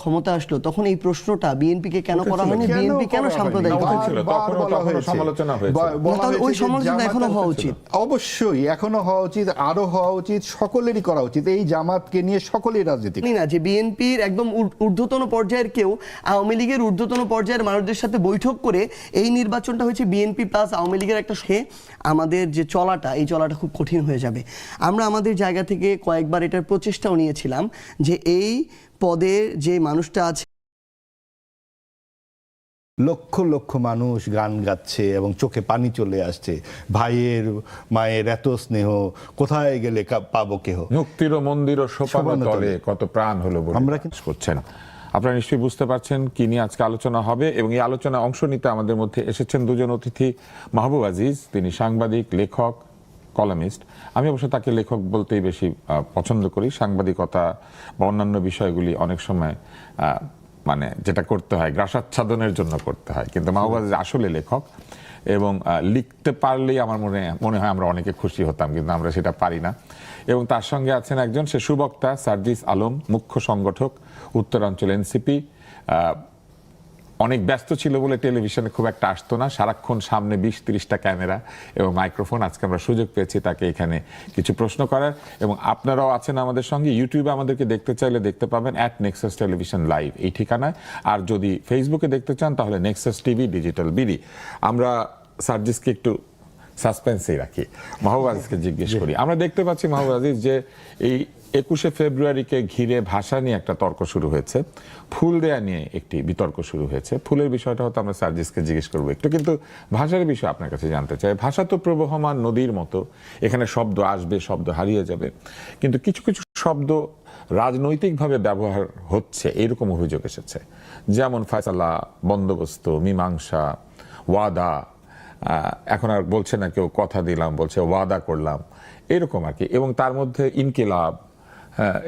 ক্ষমতা আসলো তখন এই প্রশ্নটা বিএনপিকে কেন করা হয়নি, বিএনপি কেন সাম্প্রদায়িক সমালোচনা হয়েছে, তাহলে ওই সমালোচনা এখনো হওয়া উচিত। অবশ্যই এখনো হওয়া উচিত, আরো হওয়া উচিত, সকলেরই করা উচিত। এই জামাতকে নিয়ে সকলেই রাজনীতি না যে বিএনপির একদম ঊর্ধ্বতন পর্যায়ের কেউ আওয়ামী লীগের ঊর্ধ্বতন পর্যায়ের মানুষদের সাথে বৈঠক করে এই নির্বাচনটা হয়েছে বিএনপি প্লাস আওয়ামী লীগের একটা আমাদের যে চলাটা, এই চলাটা খুব কঠিন হয়ে যাবে। আমরা আমাদের জায়গা থেকে কয়েকবার এটার প্রচেষ্টাও নিয়েছিলাম যে এই পদের যে মানুষটা আছে, লক্ষ লক্ষ মানুষ গান গাচ্ছে এবং চোখে পানি চলে আসছে, ভাইয়ের মায়ের এত স্নেহ কোথায় গেলে পাবো কেহ, মুক্তির মন্দির ও সোপানো তলে কত প্রাণ হলো বলে আমরা করছেন। আপনারা নিশ্চয়ই বুঝতে পারছেন কি নিয়ে আজকে আলোচনা হবে, এবং এই আলোচনায় অংশ নিতে আমাদের মধ্যে এসেছেন দুজন অতিথি। মাহবুব আজিজ, তিনি সাংবাদিক, লেখক, কলামিস্ট। আমি অবশ্য তাকে লেখক বলতেই বেশি পছন্দ করি। সাংবাদিকতা বা অন্যান্য বিষয়গুলি অনেক সময় মানে যেটা করতে হয় গ্রাসাচ্ছাদনের জন্য করতে হয়, কিন্তু মাহবুব আজিজ আসলে লেখক, এবং লিখতে পারলেই আমার মনে হয় আমরা অনেকে খুশি হতাম, কিন্তু আমরা সেটা পারি না। এবং তার সঙ্গে আছেন একজন সে সুবক্তা, সার্জিস আলম, মুখ্য সংগঠক, উত্তরাঞ্চল এনসিপি। অনেক ব্যস্ত ছিল বলে টেলিভিশনে খুব একটা আসতো না, সারাক্ষণ সামনে 20-30টা ক্যামেরা এবং মাইক্রোফোন। আজকে আমরা সুযোগ পেয়েছি তাকে এখানে কিছু প্রশ্ন করার, এবং আপনারাও আছেন আমাদের সঙ্গে। ইউটিউবে আমাদেরকে দেখতে চাইলে দেখতে পাবেন @নেক্সাস টেলিভিশন লাইভ এই ঠিকানায়, আর যদি ফেসবুকে দেখতে চান তাহলে নেক্সাস টিভি ডিজিটাল বিডি। আমরা সার্জিসকে একটু সাসপেন্সেই রাখি, মাহবুব আজিজকে জিজ্ঞেস করি। আমরা দেখতে পাচ্ছি মাহবুব আজিজ যে এই 21শে ফেব্রুয়ারিকে ঘিরে ভাষা নিয়ে একটা তর্ক শুরু হয়েছে, ফুল দেয়া নিয়ে একটি বিতর্ক শুরু হয়েছে। ফুলের বিষয়টা হয়তো আমরা সার্জিসকে জিজ্ঞেস করবো একটু, কিন্তু ভাষার বিষয় আপনার কাছে জানতে চাই। ভাষা তো প্রবহমান নদীর মতো, এখানে শব্দ আসবে, শব্দ হারিয়ে যাবে, কিন্তু কিছু কিছু শব্দ রাজনৈতিকভাবে ব্যবহার হচ্ছে এরকম অভিযোগ এসেছে, যেমন ফয়সালা, বন্দোবস্ত, মীমাংসা, ওয়াদা। এখন আর বলছে না কেউ কথা দিলাম, বলছে ওয়াদা করলাম, এরকম আর কি। এবং তার মধ্যে ইনকিলাব,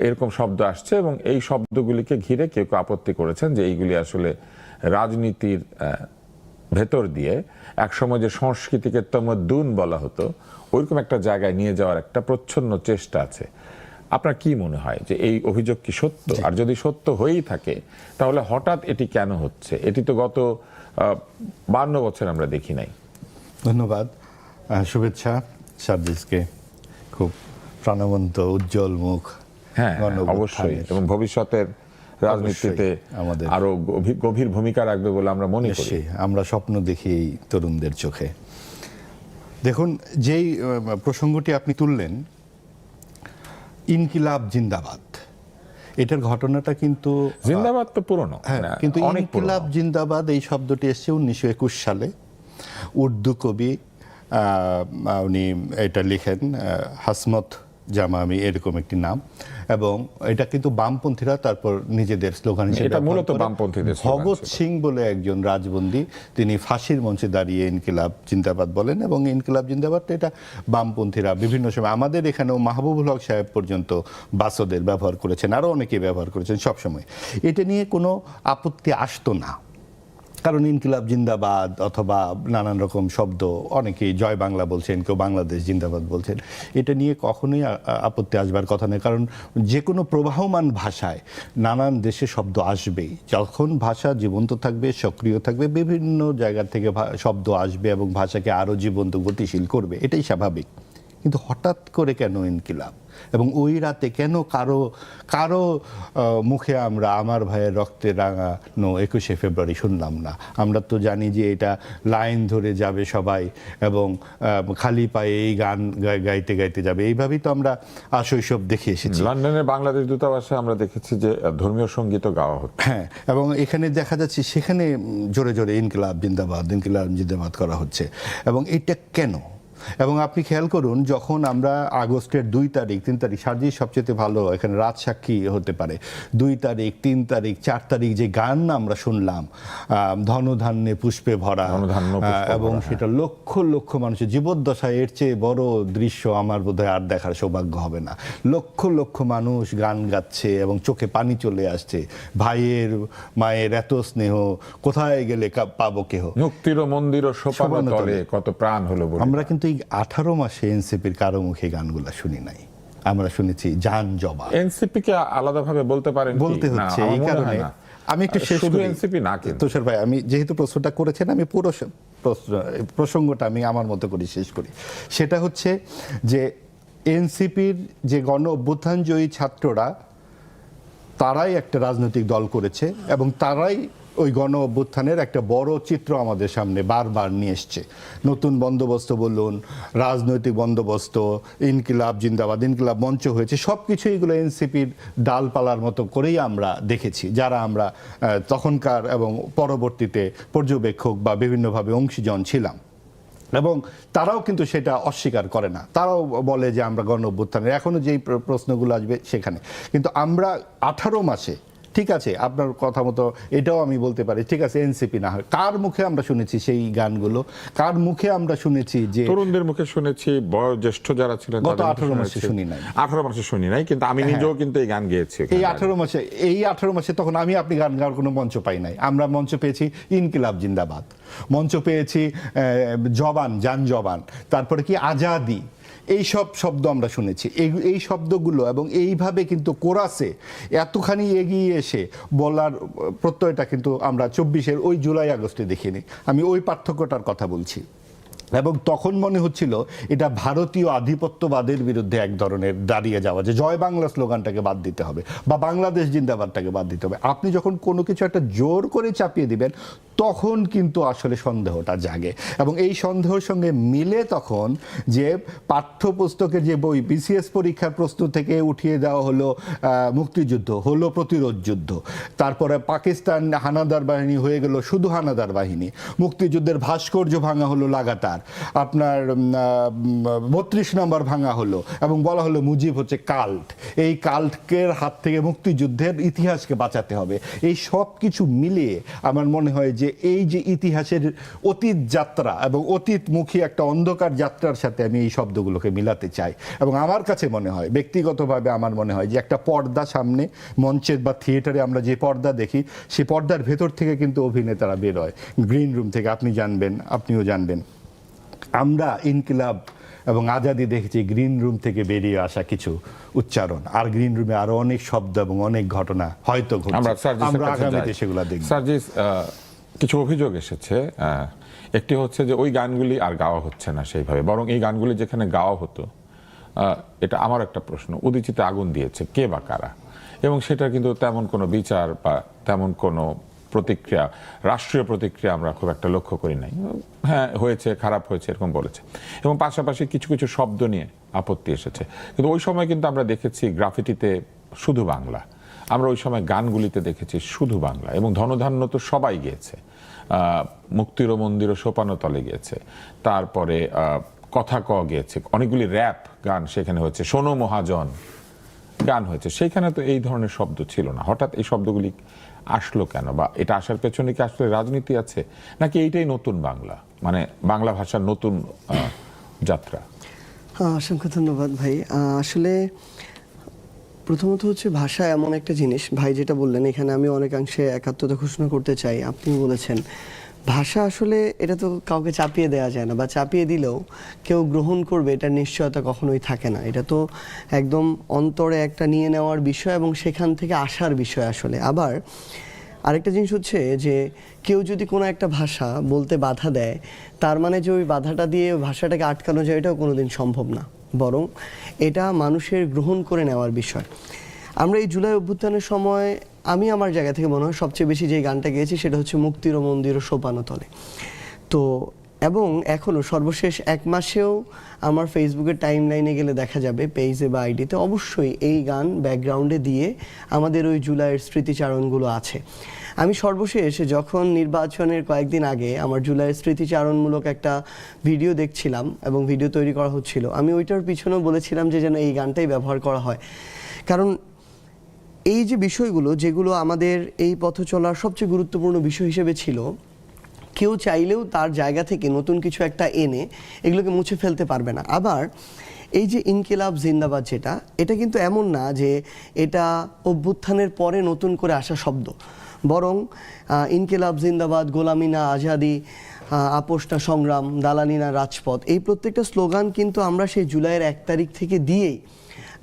এরকম শব্দ আসছে, এবং এই শব্দগুলিকে ঘিরে কেউ কেউ আপত্তি করেছেন যে এইগুলি আসলে রাজনীতির ভেতর দিয়ে একসময় যে সংস্কৃতিকে তমদ্দুন বলা হতো ওইরকম একটা জায়গায় নিয়ে যাওয়ার একটা প্রচ্ছন্ন চেষ্টা আছে। আপনার কি মনে হয় যে এই অভিযোগ কি সত্য? আর যদি সত্য হয়েই থাকে তাহলে হঠাৎ এটি কেন হচ্ছে? এটি তো গত 52 বছর আমরা দেখি নাই। ধন্যবাদ, শুভেচ্ছা সার্জিসকে, খুব প্রাণবন্ত উজ্জ্বল মুখ। হ্যাঁ অবশ্যই, এবং ভবিষ্যতের রাজনীতিতে আমাদের আরো গভীর ভূমিকা রাখবে বলে আমরা মনে করি। আমরা স্বপ্ন দেখি এই তরুণদের চোখে। দেখুন, যেই প্রসঙ্গটি আপনি তুললেন, ইনকিলাব জিন্দাবাদ, এটার ঘটনাটা কিন্তু জিন্দাবাদ তো পুরনো, কিন্তু ইনকিলাব জিন্দাবাদ এই শব্দটি এসেছে 1921 সালে। উর্দু কবি উনি এটা লিখেন, হাসমত জামামি এরকম একটি নাম, এবং এটা কিন্তু বামপন্থীরা তারপর নিজেদের স্লোগান হিসেবে, এটা মূলত বামপন্থীদের স্লোগান। ভগৎ সিং বলে একজন রাজবন্দী, তিনি ফাঁসির মঞ্চে দাঁড়িয়ে ইনকিলাব জিন্দাবাদ বলেন, এবং ইনকিলাব জিন্দাবাদটা এটা বামপন্থীরা বিভিন্ন সময়, আমাদের এখানেও মাহবুবুল হক সাহেব পর্যন্ত বাসদের ব্যবহার করেছেন, আরও অনেকে ব্যবহার করেছেন সবসময়। এটা নিয়ে কোনো আপত্তি আসতো না, কারণ ইনকিলাব জিন্দাবাদ অথবা নানান রকম শব্দ, অনেকেই জয় বাংলা বলছেন, কেউ বাংলাদেশ জিন্দাবাদ বলছেন, এটা নিয়ে কখনোই আপত্তি আসবার কথা নয়। কারণ যে কোনো প্রবাহমান ভাষায় নানান দেশে শব্দ আসবেই। যখন ভাষা জীবন্ত থাকবে, সক্রিয় থাকবে, বিভিন্ন জায়গা থেকে শব্দ আসবে এবং ভাষাকে আরও জীবন্ত, গতিশীল করবে, এটাই স্বাভাবিক। কিন্তু হঠাৎ করে কেন ইনকিলাব, এবং ওই রাতে কেন কারো মুখে আমরা আমার ভাইয়ের রক্তে রাঙানো 21শে ফেব্রুয়ারি শুনলাম না? আমরা তো জানি যে এটা লাইন ধরে যাবে সবাই, এবং খালি পায়ে এই গান গাইতে গাইতে যাবে, এইভাবেই তো আমরা শৈশব দেখে এসেছি। লন্ডনের বাংলাদেশ দূতাবাসে আমরা দেখেছি যে ধর্মীয় সঙ্গীতও গাওয়া হচ্ছে। হ্যাঁ, এবং এখানে দেখা যাচ্ছে সেখানে জোরে জোরে ইনকিলাব জিন্দাবাদ, ইনকিলাব জিন্দাবাদ করা হচ্ছে। এবং এটা কেন? এবং আপনি খেয়াল করুন, যখন আমরা আগস্টের 2 তারিখ 3 তারিখ, সার্জিস সবচেয়ে ভালো এখানে রাত সাক্ষী হতে পারে, 2 তারিখ 3 তারিখ 4 তারিখ যে গান আমরা শুনলাম, ধনধান্যে পুষ্পে ভরা, এবং সেটা লক্ষ লক্ষ মানুষের জীবদ্দশায় এর চেয়ে বড় দৃশ্য আমার বোধহয় আর দেখার সৌভাগ্য হবে না। লক্ষ লক্ষ মানুষ গান গাচ্ছে এবং চোখে পানি চলে আসছে, ভাইয়ের মায়ের এত স্নেহ কোথায় গেলে পাবো কেহ, মুক্তির মন্দির ও সোপানো তলে কত প্রাণ হলো বলে। আমরা কিন্তু 18 মাসে এনসিপির কারো মুখে গানগুলা শুনি নাই। আমরা শুনেছি জান জবা। এনসিপি কে আলাদাভাবে বলতে পারেন কি? বলতে না, হচ্ছে আমার এই মনে হয় কারণে না। আমি একটু শেষ শুধু করি। এনসিপি না কিন্তু তুষার ভাই, আমি যেহেতু প্রশ্নটা করেছেন, আমি পুরো প্রসঙ্গটা আমি আমার মতো করে শেষ করি। সেটা হচ্ছে যে এনসিপির যে গণ অভ্যুত্থানজয়ী ছাত্ররা, তারাই একটা রাজনৈতিক দল করেছে এবং তারাই ওই গণ অভ্যুত্থানের একটা বড় চিত্র আমাদের সামনে বারবার নিয়ে এসছে। নতুন বন্দোবস্ত বলুন, রাজনৈতিক বন্দোবস্ত, ইনকিলাব জিন্দাবাদ, ইনকিলাব মঞ্চ হয়েছে, সব কিছু এগুলো এনসিপির ডালপালার মতো করেই আমরা দেখেছি, যারা আমরা তখনকার এবং পরবর্তীতে পর্যবেক্ষক বা বিভিন্নভাবে অংশীজন ছিলাম। এবং তারাও কিন্তু সেটা অস্বীকার করে না, তারাও বলে যে আমরা গণ অভ্যুত্থানের, এখনো যেই প্রশ্নগুলো আসবে সেখানে। কিন্তু আমরা 18 মাসে, ঠিক আছে আপনার কথা মতো এটাও আমি বলতে পারি, ঠিক আছে এনসিপি না হয়, কার মুখে আমরা শুনেছি সেই গানগুলো? কার মুখে আমরা শুনেছি? যে তরুণদের মুখে শুনেছি, বয়োজ্যেষ্ঠ যারা ছিলেন গত 18 মাসে শুনি নাই। 18 মাসে শুনি নাই, কিন্তু আমি নিজেও কিন্তু এই গান গেয়েছি। এই 18 মাসে তখন আপনি গান গাওয়ার কোনো মঞ্চ পাই নাই। আমরা মঞ্চ পেয়েছি ইনকিলাব জিন্দাবাদ, মঞ্চ পেয়েছি জবান, জান জবান, তারপরে কি আজাদি, এই সব শব্দ আমরা শুনেছি। এই শব্দগুলো এবং এইভাবে কিন্তু কোরাসে এতখানি এগিয়ে এসে বলার প্রত্যয়টা কিন্তু আমরা 24-এর ওই জুলাই আগস্টে দেখিনি। আমি ওই পার্থক্যটার কথা বলছি। এবং তখন মনে হচ্ছিল এটা ভারতীয় আধিপত্যবাদের বিরুদ্ধে এক ধরনের দাঁড়িয়ে যাওয়া, যে জয় বাংলা স্লোগানটাকে বাদ দিতে হবে বা বাংলাদেশ জিন্দাবাদটাকে বাদ দিতে হবে। আপনি যখন কোনো কিছু একটা জোর করে চাপিয়ে দিবেন, তখন কিন্তু আসলে সন্দেহটা জাগে। এবং এই সন্দেহের সঙ্গে মিলে তখন যে পাঠ্যপুস্তকের যে বই, বিসিএস পরীক্ষার প্রশ্ন থেকে উঠিয়ে দেওয়া হলো মুক্তিযুদ্ধ, হলো প্রতিরোধ যুদ্ধ, তারপরে পাকিস্তান হানাদার বাহিনী হয়ে গেল শুধু হানাদার বাহিনী, মুক্তিযুদ্ধের ভাস্কর্য ভাঙা হলো লাগাতার, আপনার 32 নম্বর ভাঙা হলো এবং বলা হলো মুজিব হচ্ছে কাল্ট, এই কাল্টকের হাত থেকে মুক্তিযুদ্ধের ইতিহাসকে বাঁচাতে হবে। এই সব কিছু মিলিয়ে আমার মনে হয় যে এই যে ইতিহাসের অতীত যাত্রা এবং অতীতমুখী একটা অন্ধকার যাত্রার সাথে আমি এই শব্দগুলোকে মিলাতে চাই। এবং আমার কাছে মনে হয়, ব্যক্তিগতভাবে আমার মনে হয় যে একটা পর্দা সামনে, মঞ্চের বা থিয়েটারে আমরা যে পর্দা দেখি, সেই পর্দার ভেতর থেকে কিন্তু অভিনেতারা বেরোয়, গ্রিন রুম থেকে। আপনি জানবেন, আপনিও জানবেন, আমরা ইনকিলাব এবং আজাদি দেখেছি গ্রিন রুম থেকে বেরিয়ে আসা কিছু উচ্চারণ, আর গ্রিন রুমে আরো অনেক শব্দ এবং অনেক ঘটনা হয়তো ঘটছে। আমরা আগামীতে সেগুলো দেখব। সার্জিস, কিছু অভিযোগ এসেছে। একটি হচ্ছে যে ওই গানগুলি আর গাওয়া হচ্ছে না সেইভাবে, বরং এই গানগুলি যেখানে গাওয়া হতো, এটা আমার একটা প্রশ্ন, উদীচিতে আগুন দিয়েছে কে বা কারা, এবং সেটা কিন্তু তেমন কোনো বিচার বা তেমন কোনো প্রতিক্রিয়া, রাষ্ট্রীয় প্রতিক্রিয়া আমরা খুব একটা লক্ষ্য করি নাই। হ্যাঁ হয়েছে, খারাপ হয়েছে এরকম বলেছে, এবং পাশাপাশি কিছু কিছু শব্দ নিয়ে আপত্তি এসেছে। কিন্তু ওই সময় কিন্তু আমরা দেখেছি গ্রাফিটিতে শুধু বাংলা, আমরা ওই সময় গানগুলিতে দেখেছি শুধু বাংলা, এবং ধনধান্য তো সবাই গিয়েছে, মুক্তির মন্দির ও সোপানো তলে গিয়েছে, তারপরে কথা ক গিয়েছে, অনেকগুলি র্যাপ গান সেখানে হয়েছে, শোনো মহাজন গান হয়েছে, সেইখানে তো এই ধরনের শব্দ ছিল না। হঠাৎ এই শব্দগুলি আসলো কেন, বা এটা আসার পেছনে কি আসলে রাজনীতি আছে, নাকি এইটাই নতুন বাংলা, মানে বাংলা ভাষার নতুন যাত্রা? অসংখ্য ধন্যবাদ ভাই। আসলে প্রথমত হচ্ছে ভাষা এমন একটা জিনিস, ভাই যেটা বললেন এখানে আমি অনেকাংশে একাত্মতা ঘোষণা করতে চাই। আপনি বলেছেন ভাষা আসলে এটা তো কাউকে চাপিয়ে দেওয়া যায় না, বা চাপিয়ে দিলেও কেউ গ্রহণ করবে এটার নিশ্চয়তা কখনোই থাকে না। এটা তো একদম অন্তরে একটা নিয়ে নেওয়ার বিষয় এবং সেখান থেকে আসার বিষয় আসলে। আবার আরেকটা জিনিস হচ্ছে যে কেউ যদি কোনো একটা ভাষা বলতে বাধা দেয়, তার মানে যে ওই বাধাটা দিয়ে ভাষাটাকে আটকানো যায়, এটাও কোনোদিন সম্ভব না, বরং এটা মানুষের গ্রহণ করে নেওয়ার বিষয়। আমরা এই জুলাই অভ্যুত্থানের সময় আমি আমার জায়গা থেকে মনে হয় সবচেয়ে বেশি যে গানটা গেয়েছি সেটা হচ্ছে মুক্তির মন্দির ও সোপানো তলে। তো এবং এখনও সর্বশেষ 1 মাসেও আমার ফেসবুকের টাইম লাইনে গেলে দেখা যাবে, পেজে বা আইডিতে অবশ্যই এই গান ব্যাকগ্রাউন্ডে দিয়ে আমাদের ওই জুলাইয়ের স্মৃতিচারণগুলো আছে। আমি সর্বশেষ যখন নির্বাচনের কয়েকদিন আগে আমার জুলাইয়ের স্মৃতিচারণমূলক একটা ভিডিও দেখছিলাম এবং ভিডিও তৈরি করা হচ্ছিল, আমি ওইটার পিছনেও বলেছিলাম যে যেন এই গানটাই ব্যবহার করা হয়। কারণ এই যে বিষয়গুলো, যেগুলো আমাদের এই পথ চলার সবচেয়ে গুরুত্বপূর্ণ বিষয় হিসেবে ছিল, কেউ চাইলেও তার জায়গা থেকে নতুন কিছু একটা এনে এগুলোকে মুছে ফেলতে পারবে না। আবার এই যে ইনকিলাব জিন্দাবাদ, এটা কিন্তু এমন না যে এটা অভ্যুত্থানের পরে নতুন করে আসা শব্দ, বরং ইনকিলাব জিন্দাবাদ, গোলামি না আজাদি, আপোষ না সংগ্রাম, দালালি না রাজপথ, এই প্রত্যেকটা স্লোগান কিন্তু আমরা সেই জুলাইয়ের 1 তারিখ থেকে দিয়েই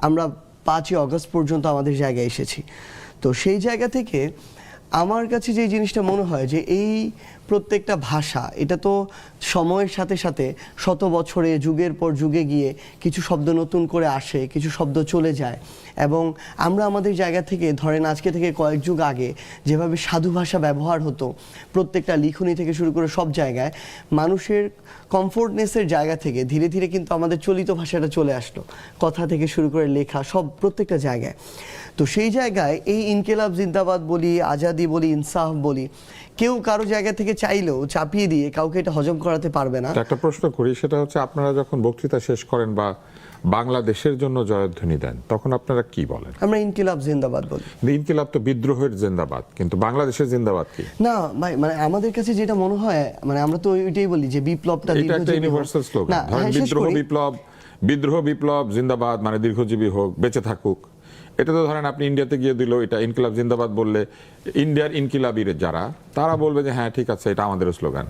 আমরা 5ই অগস্ট পর্যন্ত আমাদের জায়গায় এসেছি। তো সেই জায়গা থেকে আমার কাছে যে জিনিসটা মনে হয় যে এই প্রত্যেকটা ভাষা এটা তো সময়ের সাথে সাথে শত বছরে যুগের পর যুগে গিয়ে কিছু শব্দ নতুন করে আসে, কিছু শব্দ চলে যায়, এবং আমরা আমাদের জায়গা থেকে ধরেন আজকে থেকে কয়েক যুগ আগে যেভাবে সাধু ভাষা ব্যবহার হতো প্রত্যেকটা লিখনি থেকে শুরু করে সব জায়গায়, মানুষের কমফোর্টনেসের জায়গা থেকে ধীরে ধীরে কিন্তু আমাদের চলিত ভাষাটা চলে আসলো, কথা থেকে শুরু করে লেখা সব প্রত্যেকটা জায়গায়। তো সেই জায়গায় এই ইনকিলাব জিন্দাবাদ বলি, আজাদি বলি, ইনসাফ বলি, কেউ কারো জায়গা থেকে চাইলেও চাপিয়ে দিয়ে কাউকে এটা হজম করাতে পারবে না। একটা প্রশ্ন করি, সেটা হচ্ছে আপনারা যখন বক্তৃতা শেষ করেন বা বাংলাদেশের জন্য জয়ধ্বনি দেন তখন আপনারা কি বলেন? আমরা ইনকিলাব জিন্দাবাদ বলি। ইনকিলাব তো বিদ্রোহের জিন্দাবাদ, কিন্তু বাংলাদেশের জিন্দাবাদ কি? না ভাই, মানে আমাদের কাছে যেটা মনে হয়, মানে আমরা তো ওইটাই বলি যে বিপ্লবটা এটা একটা ইউনিভার্সাল স্লোগান। ধরেন বিদ্রোহ বিপ্লব জিন্দাবাদ মানে দীর্ঘজীবী হোক, বেঁচে থাকুক। এটা তো ধরেন আপনি ইন্ডিয়াতে গিয়ে দিল এটা ইনকিলাব জিন্দাবাদ বললে, ইন্ডিয়ার ইনকিলাবির যারা তারা বলবে যে হ্যাঁ ঠিক আছে এটা আমাদের স্লোগান।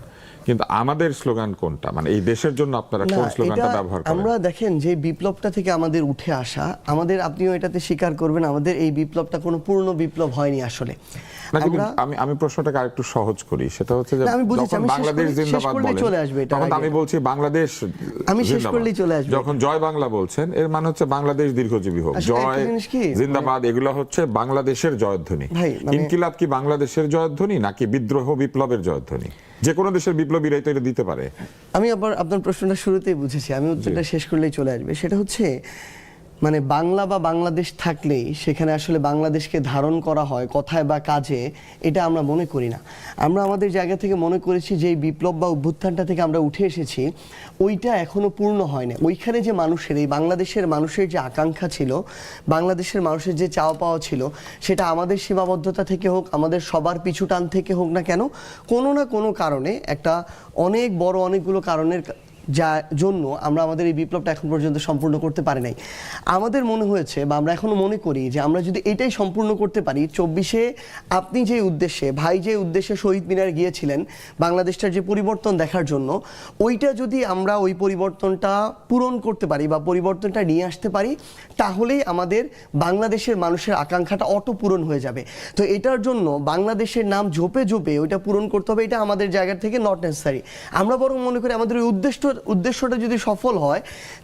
কিন্তু আমাদের স্লোগান কোনটা? মানে এই দেশের জন্য আপনারা কোন স্লোগানটা ব্যবহার করেন? আমরা দেখেন যে বিপ্লবটা থেকে আমাদের উঠে আসা, আমাদের, আপনিও এটাতে স্বীকার করবেন, আমাদের এই বিপ্লবটা কোনো পূর্ণ বিপ্লব হয়নি আসলে। আমি প্রশ্নটাকে আরেকটু সহজ করি, সেটা হচ্ছে যে যখন বাংলাদেশ জিন্দাবাদ বলেন তখন আমি বলছি বাংলাদেশ, আমি শেষ করলেই চলে আসবে। যখন জয় বাংলা বলছেন এর মানে হচ্ছে বাংলাদেশ দীর্ঘজীবী হোক, জয় জিন্দাবাদ এগুলো হচ্ছে বাংলাদেশের জয়ধ্বনি। ইনকিলাব কি বাংলাদেশের জয়ধ্বনি নাকি বিদ্রোহ বিপ্লবের জয়ধ্বনি? যে কোনো দেশের বিপ্লবীরাই তো এটা দিতে পারে। আমি আবার আপনার প্রশ্নটা শুরুতেই বুঝেছি, আমি উত্তরটা শেষ করলেই চলে আসবে। সেটা হচ্ছে মানে বাংলা বা বাংলাদেশ থাকলেই সেখানে আসলে বাংলাদেশকে ধারণ করা হয় কথায় বা কাজে, এটা আমরা মনে করি না। আমরা আমাদের জায়গা থেকে মনে করেছি যে এই বিপ্লব বা অভ্যুত্থানটা থেকে আমরা উঠে এসেছি, ওইটা এখনো পূর্ণ হয় না। ওইখানে যে মানুষের, এই বাংলাদেশের মানুষের যে আকাঙ্ক্ষা ছিল, বাংলাদেশের মানুষের যে চাওয়া পাওয়া ছিল, সেটা আমাদের সীমাবদ্ধতা থেকে হোক, আমাদের সবার পিছু টান থেকে হোক না কেন, কোনো না কোনো কারণে, একটা অনেক বড় অনেকগুলো কারণের যার জন্য আমরা আমাদের এই বিপ্লবটা এখন পর্যন্ত সম্পূর্ণ করতে পারি নাই। আমাদের মনে হয়েছে বা আমরা এখনো মনে করি যে আমরা যদি এটাই সম্পূর্ণ করতে পারি, 24-এ আপনি যে উদ্দেশ্যে, ভাই যে উদ্দেশ্যে শহীদ মিনার গিয়েছিলেন বাংলাদেশটার যে পরিবর্তন দেখার জন্য, ওইটা যদি আমরা ওই পরিবর্তনটা পূরণ করতে পারি বা পরিবর্তনটা নিয়ে আসতে পারি, তাহলেই আমাদের বাংলাদেশের মানুষের আকাঙ্ক্ষাটা অটো পূরণ হয়ে যাবে। তো এটার জন্য বাংলাদেশের নাম ঝোপে ঝোপে ওইটা পূরণ করতে হবে, এটা আমাদের জায়গা থেকে নট নেসেসারি। আমরা বরং মনে করি আমাদের ওই উদ্দেশ্যটা যদি সফল হয়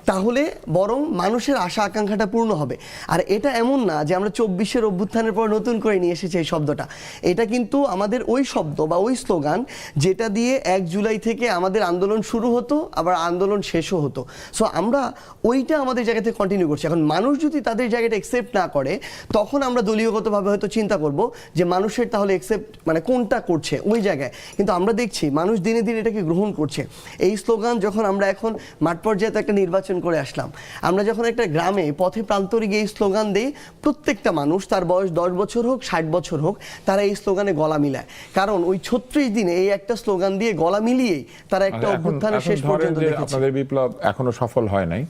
তাহলে বরং মানুষের আশা আকাঙ্ক্ষাটা পূর্ণ হবে। আর এটা এমন না যে আমরা 24-এর অভ্যুত্থানের পর নতুন করে নিয়ে এসেছি এই শব্দটা, এটা কিন্তু আমাদের ওই শব্দ বা ওই স্লোগান যেটা দিয়ে 1 জুলাই থেকে আমাদের আন্দোলন শুরু হতো, আবার আন্দোলন শেষও হতো। সো আমরা ওইটা আমাদের জায়গা থেকে কন্টিনিউ করছি। এখন মানুষ যদি তাদের জায়গাটা একসেপ্ট না করে, তখন আমরা দলীয়গতভাবে হয়তো চিন্তা করব যে মানুষের তাহলে একসেপ্ট মানে কোনটা করছে ওই জায়গায়। কিন্তু আমরা দেখছি মানুষ দিনে দিনে এটাকে গ্রহণ করছে। এই স্লোগান যখন আমরা এখন মাঠ পর্যায়ে একটা নির্বাচন করে আসলাম, আমরা যখন একটা গ্রামে পথে প্রান্তরে গিয়ে এই স্লোগান দেই, প্রত্যেকটা মানুষ, তার বয়স 10 বছর হোক 60 বছর হোক, তারা এই স্লোগানে গলা মিলায়। কারণ ওই 36 দিনে এই একটা স্লোগান দিয়ে গলা মিলিয়েই তারা একটা অভ্যুত্থানের শেষ পর্যন্ত দেখেছে। আপনাদের বিপ্লব এখনো সফল হয় নাই,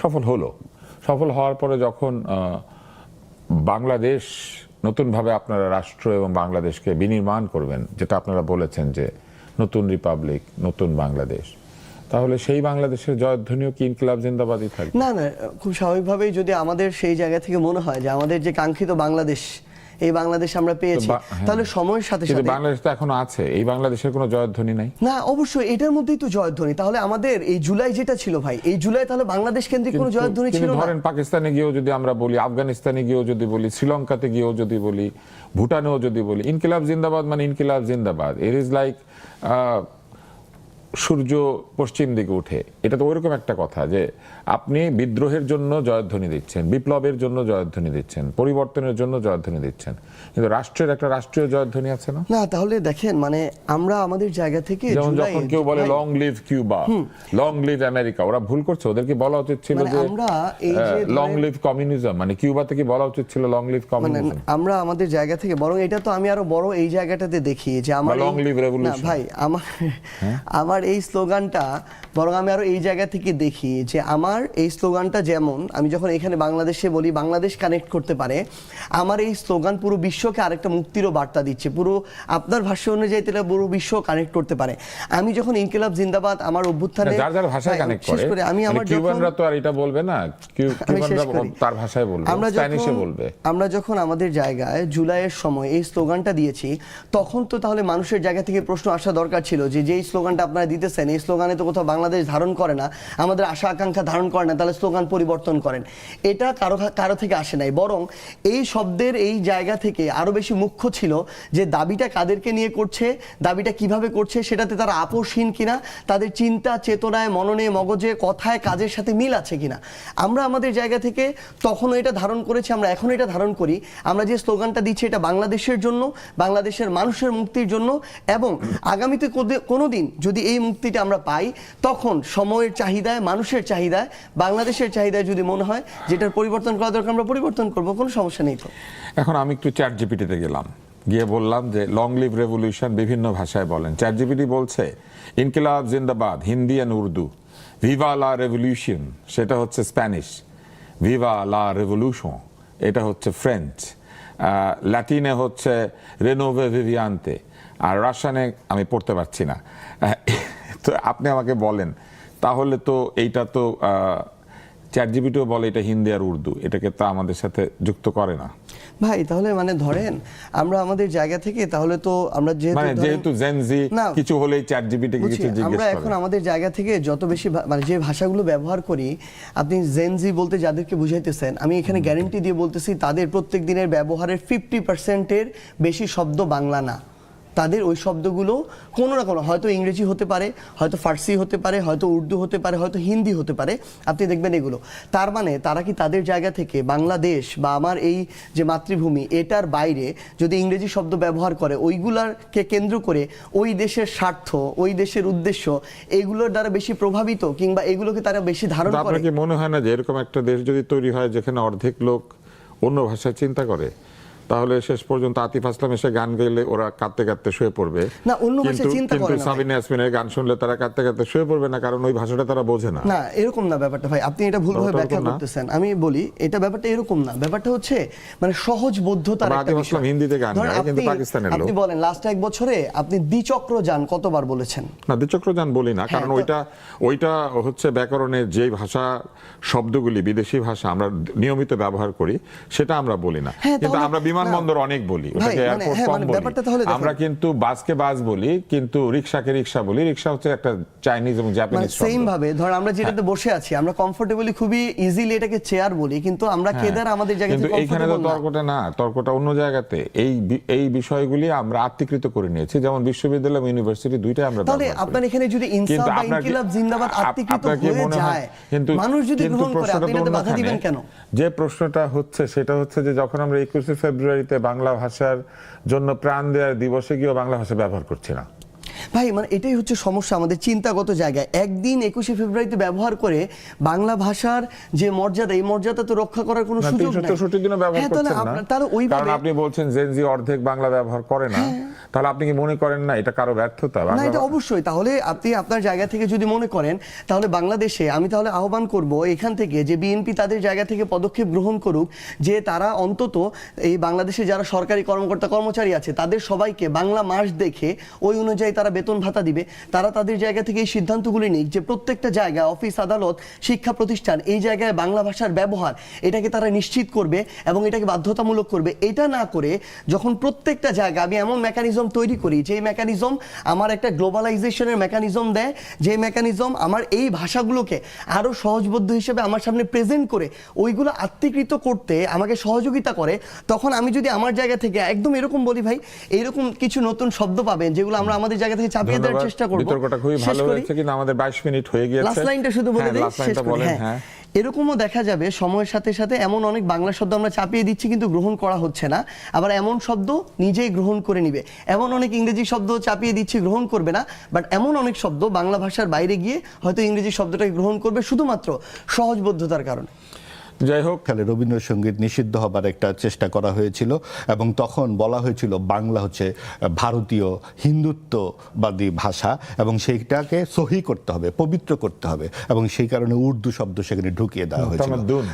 সফল হলো। সফল হওয়ার পরে যখন বাংলাদেশ নতুনভাবে আপনারা রাষ্ট্র এবং বাংলাদেশকে বিনির্মাণ করবেন, যেটা আপনারা বলেছেন যে নতুন রিপাবলিক, নতুন বাংলাদেশ, তাহলে সেই বাংলাদেশের জয়ধ্বনিও কি ইনকিলাব জিন্দাবাদই থাকবে? না না, খুব স্বাভাবিকভাবেই যদি আমাদের সেই জায়গা থেকে মনে হয় যে আমাদের যে কাঙ্ক্ষিত বাংলাদেশ, এই বাংলাদেশ আমরা পেয়েছি, তাহলে সময়ের সাথে সাথে বাংলাদেশ তো এখনো আছে, এই বাংলাদেশের কোনো জয়ধ্বনি নাই। না, অবশ্যই এটার মধ্যেই তো জয়ধ্বনি। তাহলে আমাদের এই জুলাই যেটা ছিল ভাই, এই জুলাই তাহলে বাংলাদেশ কেন্দ্রিক কোনো জয়ধ্বনি ছিল না। ধরেন পাকিস্তানে গিয়েও যদি আমরা বলি, আফগানিস্তানে গিয়েও যদি বলি, শ্রীলঙ্কাতে গিয়েও যদি বলি, ভুটানেও যদি বলি, ইনকিলাব জিন্দাবাদ মানে ইনকিলাব জিন্দাবাদ। ইট ইজ লাইক সূর্য পশ্চিম দিকে উঠে, এটা তো ওইরকম একটা কথা যে আপনি বিদ্রোহের জন্য জয়ধ্বনি দিচ্ছেন, বিপ্লবের জন্য জয়ধ্বনি দিচ্ছেন, পরিবর্তনের জন্য জয়ধ্বনি দিচ্ছেন, কিন্তু রাষ্ট্রের একটা রাষ্ট্রীয় জয়ধ্বনি আছে না? না, তাহলে দেখেন মানে আমরা আমাদের জায়গা থেকে যেমন যখন কেউ বলে long live Cuba, long live America, ওরা ভুল করছে। ওদেরকে বলা উচিত ছিল যে লং লিভ কমিউনিজম, মানে কিউবা থেকে বলা উচিত ছিল লং লিভ কমিউনিজম। আমরা আমাদের জায়গা থেকে বরং এটা তো আমি আরো বড় এই জায়গাটাতে দেখি যে আমার লং লিভ রেভলিউশন। ভাই আমার আমার এই স্লোগানটা বরং আমি আরো এই জায়গা থেকে দেখি যে আমার এই স্লোগানটা যেমন আমি যখন এখানে বাংলাদেশে বলি বাংলাদেশ কানেক্ট করতে পারে, আমার এই স্লোগান পুরো বিশ্বকে আরেকটা মুক্তিরও বার্তা দিচ্ছে। পুরো আপনার ভাষ্য অনুযায়ী তাহলে পুরো বিশ্ব কানেক্ট করতে পারে। আমি যখন ইনকিলাব জিন্দাবাদ আমার অভ্যুত্থানে যার যার ভাষায় কানেক্ট করে, আমি আমার কিউবানরা তো আর এটা বলবে না, কিউবানরা তার ভাষায় বলবে, স্প্যানিশে বলবে। আমরা যখন আমাদের জায়গায় জুলাইয়ের সময় এই স্লোগানটা দিয়েছি তখন তো তাহলে মানুষের জায়গা থেকে প্রশ্ন আসা দরকার ছিল যে যেই স্লোগানটা আপনারা দিতেছেন এই স্লোগানে তো কোথাও বাংলাদেশ ধারণ করে না, আমাদের আশা আকাঙ্ক্ষা ধারণ করে না, তাহলে স্লোগান পরিবর্তন করেন। এটা কারো থেকে আসে নাই, বরং এই শব্দের এই জায়গা থেকে আরো বেশি মুখ্য ছিল যে দাবিটা কাদেরকে নিয়ে করছে, দাবিটা কিভাবে করছে, সেটাতে তারা আপোষহীন কিনা, তাদের চিন্তা চেতনায় মননে মগজে কথায় কাজের সাথে মিল আছে কিনা। আমরা আমাদের জায়গা থেকে তখনও এটা ধারণ করেছি, আমরা এখন এটা ধারণ করি। আমরা যে স্লোগানটা দিচ্ছি এটা বাংলাদেশের জন্য, বাংলাদেশের মানুষের মুক্তির জন্য, এবং আগামীতে কোনোদিন যদি এই মুক্তিটা আমরা পাই তখন সময়ের চাহিদায়, মানুষের চাহিদায়, বাংলাদেশের চাহিদায় যদি মনে হয় যেটার পরিবর্তন করা দরকার আমরা পরিবর্তন করবো, কোনো সমস্যা নেই। তো এখন আমি একটু চ্যাট জিপিটিতে গেলাম, গিয়ে বললাম যে লং লিভ রেভলিউশন বিভিন্ন ভাষায় বলেন। চ্যাট জিপিটি বলছে ইনকিলাব জিন্দাবাদ হিন্দি অ্যান্ড উর্দু, ভিভা লা রেভলিউশন সেটা হচ্ছে স্প্যানিশ, ভিভা লা রেভলিউশন এটা হচ্ছে ফ্রেঞ্চ, ল্যাটিনে হচ্ছে রেনোভে ভিভিয়ান্তে, আর রাশিয়ানে আমি পড়তে পারছি না। তো আপনি আমাকে বলেন তাহলে তো এইটা তো চ্যাট জিপিটিও বলে এটা হিন্দি আর উর্দু, এটাকে তো আমাদের সাথে যুক্ত করে না ভাই। তাহলে মানে ধরেন আমরা আমাদের জায়গা থেকে তাহলে তো আমরা যেহেতু জেনজি কিছু হলেই চ্যাট জিপিটি কে কিছু জিজ্ঞেস করে, আমরা এখন আমাদের জায়গা থেকে যত বেশি মানে যে ভাষাগুলো ব্যবহার করি, আপনি জেনজি বলতে যাদেরকে বুঝাইতেছেন আমি এখানে গ্যারান্টি দিয়ে বলতেছি তাদের প্রত্যেক দিনের ব্যবহারের 50%-এর বেশি শব্দ বাংলা না। তাদের ওই শব্দগুলো কোনো না কোনো হয়তো ইংরেজি হতে পারে, হয়তো ফার্সি হতে পারে, হয়তো উর্দু হতে পারে, হয়তো হিন্দি হতে পারে, আপনি দেখবেন এগুলো। তার মানে তারা কি তাদের জায়গা থেকে বাংলাদেশ বা আমার এই যে মাতৃভূমি এটার বাইরে যদি ইংরেজি শব্দ ব্যবহার করে ওইগুলাকে কেন্দ্র করে ওই দেশের স্বার্থ, ওই দেশের উদ্দেশ্য এগুলোর দ্বারা বেশি প্রভাবিত কিংবা এগুলোকে তারা বেশি ধারণ করে? আপনার কি মনে হয় না যে এরকম একটা দেশ যদি তৈরি হয় যেখানে অর্ধেক লোক অন্য ভাষায় চিন্তা করে, তাহলে শেষ পর্যন্ত আতিফ আসলাম এসে গান গাইলে ওরা কাঁদতে কাঁদতে শুয়ে পড়বে না, অন্য ভাষায় চিন্তা করে না। কিন্তু সাবিনা ইয়াসমিনের গান শুনলে তারা কাঁদতে কাঁদতে শুয়ে পড়বে না, কারণ ওই ভাষাটা তারা বোঝে না। না, এরকম না ব্যাপারটা ভাই, আপনি এটা ভুলভাবে ব্যাখ্যা করতেছেন। আমি বলি এটা ব্যাপারটা এরকম না, ব্যাপারটা হচ্ছে মানে সহজবোধ্যতার একটা বিষয়। আতিফ আসলাম হিন্দিতে গান গায় কিন্তু পাকিস্তানের লোক। আপনি বলেন লাস্ট এক বছরে আপনি দ্বিচক্রযান কতবার বলেছেন? না, দ্বিচক্রযান বলি না, কারণ ওইটা হচ্ছে ব্যাকরণের যে ভাষা শব্দগুলি বিদেশি ভাষা আমরা নিয়মিত ব্যবহার করি সেটা আমরা বলি না, কিন্তু আমরা বিমানবন্দর অনেক বলি, ওটাকে এয়ারপোর্ট কম বলি। আমরা কিন্তু বাসকে বাস বলি, কিন্তু রিকশাকে রিকশা বলি। রিকশা হচ্ছে একটা চাইনিজ এবং জাপানিজ শব্দ। সেম ভাবে ধর আমরা যেটাতে বসে আছি আমরা কমফোর্টেবলি খুবই ইজিলি এটাকে চেয়ার বলি, কিন্তু আমরা কেদার আমাদের জায়গা থেকে কমফোর্টেবল। এইখানে তো তর্কটা না, তর্কটা অন্য জায়গাতে। এই বিষয়গুলি আমরা আত্মীকৃত করে নিয়েছি, যেমন বিশ্ববিদ্যালয় এবং ইউনিভার্সিটি দুইটাই আমরা। তাহলে আপনার এখানে যদি ইনসাফ বা ইনকিলাব জিন্দাবাদ আত্মীকৃত হয়ে যায়, কিন্তু মানুষ যদি গ্রহণ করে আপনি এটাতে বাধা দিবেন কেন? যে প্রশ্নটা হচ্ছে সেটা হচ্ছে যে যখন আমরা 21শে ফেব্রুয়ারিতে বাংলা ভাষার জন্য প্রাণ দেওয়ার দিবসে গিয়ে বাংলা ভাষা ব্যবহার করছি না ভাই, মানে এটাই হচ্ছে সমস্যা আমাদের চিন্তাগত জায়গায়। একদিন 21শে ফেব্রুয়ারিতে ব্যবহার করে বাংলা ভাষার যে মর্যাদা, এই মর্যাদা তো রক্ষা করার কোনো সুযোগ নাই। 364 দিনও ব্যবহার করছেন না, তাহলে ওইভাবে কারণ আপনি বলছেন জেনজি অর্ধেক বাংলা ব্যবহার করে না, তাহলে আপনি কি মনে করেন না এটা কারো ব্যর্থতা? না, এটা অবশ্যই। তাহলে আপনি আপনার জায়গা থেকে যদি মনে করেন তাহলে বাংলাদেশে আমি তাহলে আহ্বান করব এখান থেকে যে বিএনপি তাদের জায়গা থেকে পদক্ষেপ গ্রহণ করুক, যে তারা অন্তত এই বাংলাদেশে যারা সরকারি কর্মকর্তা কর্মচারী আছে তাদের সবাইকে বাংলা মাস দেখে ওই অনুযায়ী তারা বেতন ভাতা দিবে। তারা তাদের জায়গা থেকে এই সিদ্ধান্তগুলি নিক যে প্রত্যেকটা জায়গায় অফিস আদালত শিক্ষা প্রতিষ্ঠান এই জায়গায় বাংলা ভাষার ব্যবহার এটাকে তারা নিশ্চিত করবে এবং এটাকে বাধ্যতামূলক করবে। এটা না করে যখন প্রত্যেকটা জায়গায় আমি এমন মেকানিজম তৈরি করি যে মেকানিজম আমার একটা গ্লোবালাইজেশনের মেকানিজম দেয়, যে মেকানিজম আমার এই ভাষাগুলোকে আরো সহজবোধ্য হিসেবে আমার সামনে প্রেজেন্ট করে ওইগুলো আত্মীকৃত করতে আমাকে সহযোগিতা করে, তখন আমি যদি আমার জায়গা থেকে একদম এরকম বলি ভাই এইরকম কিছু নতুন শব্দ পাবেন যেগুলো আমরা আমাদের জায়গা থেকে চাপিয়ে দেওয়ার চেষ্টা করব। বিতর্কটা খুবই ভালো হয়েছে, কিন্তু আমাদের 22 মিনিট হয়ে গিয়েছে। লাস্ট লাইনটা শুধু বলে দেই, শেষ করি। হ্যাঁ, এরকমও দেখা যাবে সময়ের সাথে সাথে এমন অনেক বাংলা শব্দ আমরা চাপিয়ে দিচ্ছি কিন্তু গ্রহণ করা হচ্ছে না, আবার এমন শব্দ নিজেই গ্রহণ করে নিবে। এমন অনেক ইংরেজি শব্দ চাপিয়ে দিচ্ছি গ্রহণ করবে না, বাট এমন অনেক শব্দ বাংলা ভাষার বাইরে গিয়ে হয়তো ইংরেজি শব্দটাকে গ্রহণ করবে শুধুমাত্র সহজবোধ্যতার কারণে। যাই হোক, খালে রবীন্দ্রসঙ্গীত নিষিদ্ধ হবার একটা চেষ্টা করা হয়েছিল এবং তখন বলা হয়েছিল বাংলা হচ্ছে ভারতীয় হিন্দুত্ববাদী ভাষা এবং সেইটাকে সহি করতে হবে, পবিত্র করতে হবে, এবং সেই কারণে উর্দু শব্দ সেখানে ঢুকিয়ে দেওয়া হয়েছিল।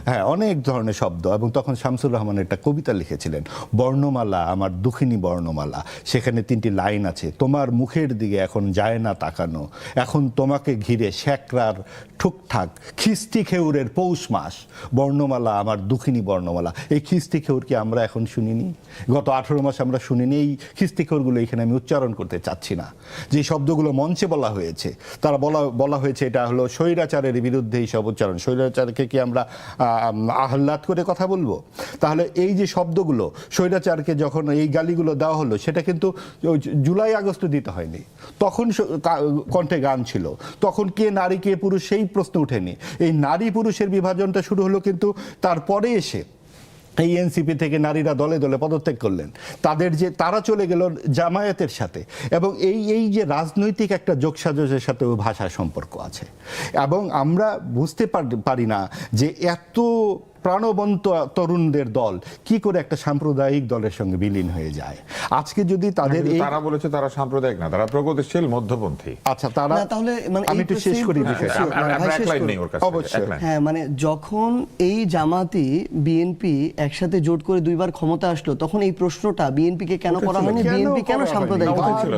হ্যাঁ, অনেক ধরনের শব্দ। এবং তখন শামসুর রহমান একটা কবিতা লিখেছিলেন, বর্ণমালা আমার দুঃখিনী বর্ণমালা, সেখানে 3টি লাইন আছে, তোমার মুখের দিকে এখন যায় না তাকানো, এখন তোমাকে ঘিরে শ্যাকরার ঠুকঠাক, খিস্তি খেউরের পৌষ মাস, বর্ণমালা আমার দুঃখিনী বর্ণমালা। এই খিস্তি খেউর কি আমরা এখন শুনিনি? গত 18 মাস আমরা শুনিনি। এই খিস্তি খেউরগুলো এখানে আমি উচ্চারণ করতে চাচ্ছি না। যে শব্দগুলো মঞ্চে বলা হয়েছে, তারা বলা হয়েছে এটা হলো স্বৈরাচারের বিরুদ্ধে এই সব উচ্চারণ। স্বৈরাচারকে কি আমরা আহ্লাদ করে কথা বলবো? তাহলে এই যে শব্দগুলো, স্বৈরাচারকে যখন এই গালিগুলো দেওয়া হলো, সেটা কিন্তু জুলাই আগস্টে দিতে হয়নি। তখন কণ্ঠে গান ছিল, তখন কে নারী কে পুরুষ সেই প্রশ্ন উঠেনি। এই নারী পুরুষের বিভাজনটা শুরু হলো কিন্তু তারপরে এসে এই এনসিপি থেকে নারীরা দলে দলে পদত্যাগ করলেন, তারা চলে গেল জামায়াতের সাথে। এবং এই যে রাজনৈতিক একটা যোগসাজশের সাথে ভাষার সম্পর্ক আছে। এবং আমরা বুঝতে পারি না যে এত প্রাণবন্ত তরুণদের দল কি করে একটা সাম্প্রদায়িক দলের সঙ্গে বিলীন হয়ে যায়। আজকে যদি তাদের তারা বলেছে তারা সাম্প্রদায়িক না, তারা প্রগতিশীল মধ্যপন্থী। আচ্ছা, তারা তাহলে মানে আমি একটু শেষ করি বিষয়টা। অবশ্যই। হ্যাঁ, মানে যখন এই জামাতি বিএনপি একসাথে জোট করে 2বার ক্ষমতা আসলো, তখন এই প্রশ্নটা বিএনপি কে কেন করা হয়নি, বিএনপি কেন সাম্প্রদায়িক ছিল?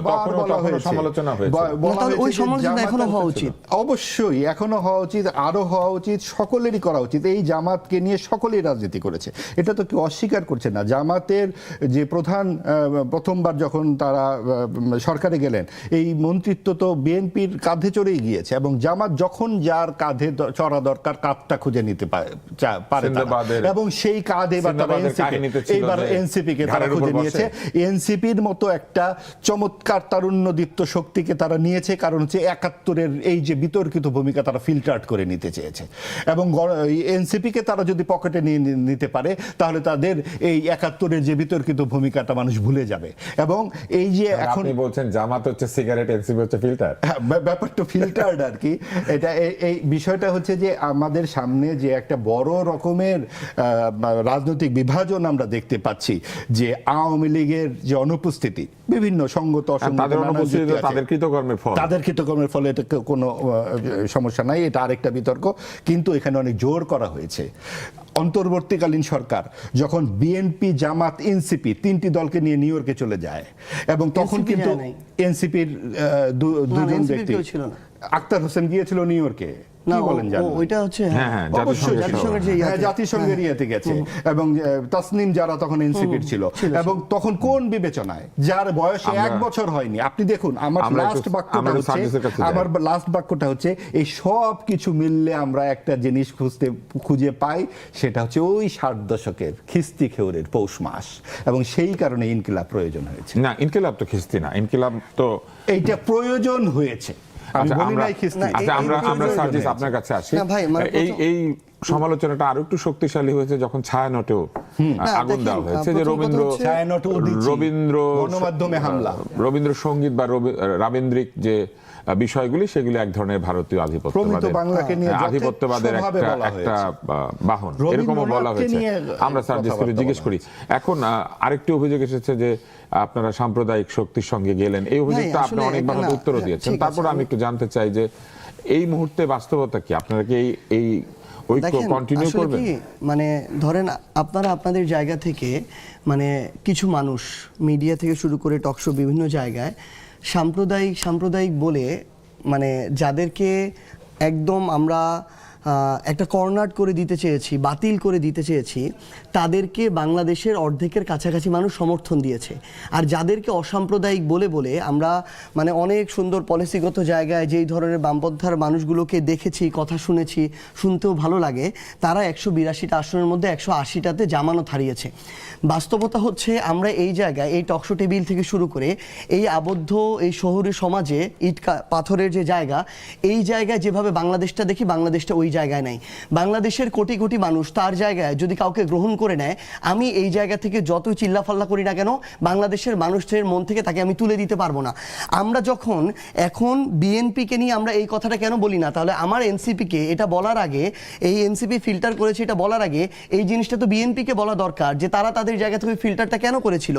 তখন সমালোচনা হয়েছে। তাহলে ওই সমালোচনা এখনো হওয়া উচিত। অবশ্যই এখনো হওয়া উচিত, আরো হওয়া উচিত, সকলেরই করা উচিত। এই জামাতকে নিয়ে সকলেই রাজনীতি করেছে, এটা তো কেউ অস্বীকার করছে না। জামাতের যে প্রথমবার যখন তারা সরকারে গেলেন, এই মন্ত্রিত্ব তো বিএনপির কাঁধে চড়েই গিয়েছে এবং জামাত যখন যার কাঁধে চড়া দরকার কাঁধটা খুঁজে নিতে পারে এবং সেই কাঁধে এইবার এনসিপি কে তারা খুঁজে নিয়েছে। এনসিপির মতো একটা চমৎকার তারুণ্যদীপ্ত শক্তিকে তারা নিয়েছে, কারণ হচ্ছে 71-এর এই যে বিতর্কিত ভূমিকা তারা ফিল্টার করে নিতে চেয়েছে। এবং এনসিপিকে তারা যদি পকেটে নিয়ে নিতে পারে, তাহলে তাদের এই 71-এর যে বিতর্কিত ভূমিকাটা মানুষ ভুলে যাবে। এবং এই যে এখন বলছেন জামাত হচ্ছে সিগারেট, এনসিপি হচ্ছে ফিল্টার, ব্যাপারটা ফিল্টার্ড আর কি। এটা এই বিষয়টা হচ্ছে যে আমাদের সামনে যে একটা বড় রকমের রাজনৈতিক বিভাজন আমরা দেখতে পাচ্ছি, যে আওয়ামী লীগের যে অনুপস্থিতি, বিভিন্ন সঙ্গত তাদের কৃতকর্মের ফলে এটা কোনো সমস্যা নাই, এটা আরেকটা বিতর্ক। কিন্তু এখানে অনেক জোর করা হয়েছে। অন্তর্বর্তীকালীন সরকার যখন বিএনপি, জামাত, এনসিপি 3টি দলকে নিয়ে নিউ ইয়র্কে চলে যায়, এবং তখন কিন্তু এনসিপির দুজন ব্যক্তি, আক্তার হোসেন গিয়েছিল নিউ ইয়র্কে। জাতিসংঘের ইয়েতে গেছে এবং তাসনিম যারা তখন এনসিপির ছিল, এবং তখন কোন বিবেচনায়, যার বয়স 1 বছর হয়নি। আপনি দেখুন, আমার লাস্ট বাক্যটা হচ্ছে এই সব কিছু মিললে আমরা একটা জিনিস খুঁজে পাই, সেটা হচ্ছে ওই 60 দশকের খিস্তি খেউরের পৌষ মাস, এবং সেই কারণে ইনকিলাব প্রয়োজন হয়েছে। না, ইনকিলাব তো খিস্তি না, ইনকিলাব তো এইটা প্রয়োজন হয়েছে। আপনার কাছে আসি, এই সমালোচনাটা আরো একটু শক্তিশালী হয়েছে যখন ছায়ানটেও আগুন দেওয়া হয়েছে, যে রবীন্দ্রসঙ্গীত বা রবীন্দ্রিক যে বিষয়গুলি, সেগুলি এক ধরনের ভারতীয় আধিপত্যবাদের একটা বাহন, এরকমও বলা হয়েছে। আমরা সার্জিস করে জিজ্ঞেস করি। এখন আরেকটি অভিযোগ এসেছে যে আপনারা সাম্প্রদায়িক শক্তির সঙ্গে গেলেন, এই অভিযোগটা আপনি অনেকবার উত্তরও দিয়েছেন। তারপর আমি একটু জানতে চাই যে এই মুহূর্তে বাস্তবতা কি, আপনারা কি এই ঐক্য কন্টিনিউ করবেন? মানে ধরেন আপনারা আপনাদের জায়গা থেকে, মানে কিছু মানুষ মিডিয়া থেকে শুরু করে টকশো বিভিন্ন জায়গায় সাম্প্রদায়িক বলে, মানে যাদেরকে একদম আমরা একটা কর্নার করে দিতে চেয়েছি, বাতিল করে দিতে চেয়েছি, তাদেরকে বাংলাদেশের অর্ধেকের কাছাকাছি মানুষ সমর্থন দিয়েছে। আর যাদেরকে অসাম্প্রদায়িক বলে আমরা মানে অনেক সুন্দর পলিসিগত জায়গায় যেই ধরনের বামপন্থার মানুষগুলোকে দেখেছি, কথা শুনেছি, শুনতেও ভালো লাগে, তারা 182টা আসনের মধ্যে 180টাতে জামানত হারিয়েছে। বাস্তবতা হচ্ছে আমরা এই জায়গায়, এই টকশো টেবিল থেকে শুরু করে এই আবদ্ধ এই শহুরে সমাজে ইট পাথরের যে জায়গা, এই জায়গায় যেভাবে বাংলাদেশটা দেখি, বাংলাদেশটা ওই জায়গায় নাই। বাংলাদেশের কোটি কোটি মানুষ তার জায়গায় যদি কাউকে গ্রহণ করে নেয়, আমি এই জায়গা থেকে যতই চিল্লাফাল্লা করি না কেন, বাংলাদেশের মানুষের মন থেকে তাকে আমি তুলে দিতে পারবো না। আমরা যখন এখন বিএনপিকে নিয়ে আমরা এই কথাটা কেন বলি না, তাহলে আমার এনসিপিকে এটা বলার আগে, এই এনসিপি ফিল্টার করেছে এটা বলার আগে এই জিনিসটা তো বিএনপিকে বলা দরকার যে তারা তাদের জায়গা থেকে ফিল্টারটা কেন করেছিল।